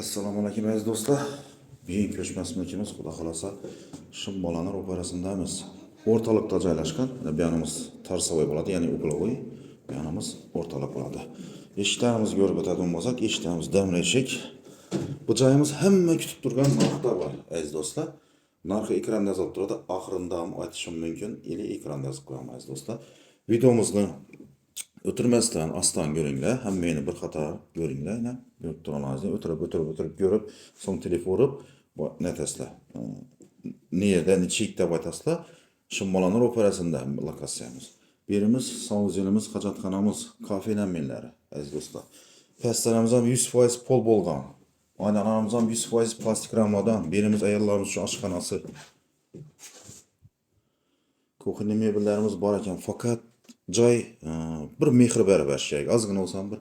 Assalomu alaykum aziz do'stlar. Bugun ko'chmaslikimiz xudo xolasa Shimbolanur operasindamiz. O'rtalikda joylashgan. Bu yanimiz tarsovoy bo'ladi, ya'ni uglovoy. Bu yanimiz o'rtalik bo'ladi. Eshiklarimizni ko'rib o'tadigan bo'lsak, eshiklarimiz damra eshik. Bu joyimiz hamma kutib turgan narxda bor aziz do'stlar. Narxi ekranda yozilib turadi. Oxirida ham aytishim mumkin, ili ekranda yozib qo'yaman aziz do'stlar. Videomizni o'tirmasdan astan ko'ringlar, hammani bir qator ko'ringlar, yana ko'rib turasizlar, o'tirib ko'rib, so'ng telefon urib, netasizlar. Nerda, nechikda aytasizlar? Shimbolanur operasida lokatsiyamiz. Birimiz savuzelimiz, hojatxonamiz, kafelar menlari, aziz do'stlar. Pastlarimiz ham 100% pol bo'lgan. Oynalarimiz ham 100% plastik rammadan. Birimiz ayollarimiz uchun oshxonasi. Kuxnya mebellarimiz bor ekan, faqat joy bir mehr berib berish kerak. Ozgina bo'lsa ham bir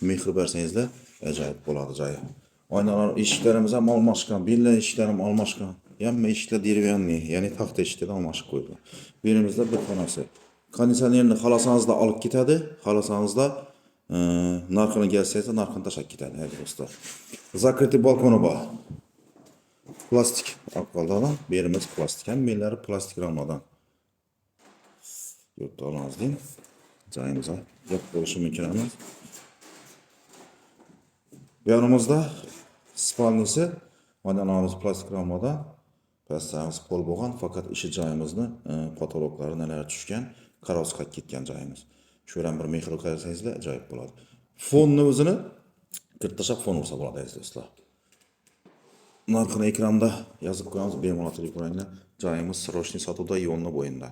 mehr bersangizlar, ajoyib bo'ladi joyi. Oynalar, eshiklarimiz ham almashgan, bellar eshiklar ham almashgan. Hamma eshiklar derevyanniy, ya'ni taxta eshiklar almashib qo'yilgan. Berimizda bir xonasi. Konditsionerni xohlasangiz olib ketadi, xohlasangiz narxini kelsangiz narxini tashlab ketadi, aziz do'stlar. Zakrytый balkoni bor. Plastik aqvaldan, berimiz plastik, ham mellari plastik rammadan. Yurtda olamiz deng. Joyimizga yo'q bo'lishi mumkin emas. Bu yanimizda spalnisi, oynalarimiz plastik rammadan, pastlarimiz pol bo'lgan, faqat ishi joyimizni patologlari nelar tushgan, qaroz qilib ketgan joyimiz. Shu bilan bir mehr qo'ysangizlar ajoyib bo'ladi. Fonni o'zini kirtashab fon bo'lsa bo'ladi aziz do'stlar. Narxini ekranda yozib qo'yamiz, bemalol ko'ringlar. Joyimiz Srochniy sotuvda yo'lni bo'yinda.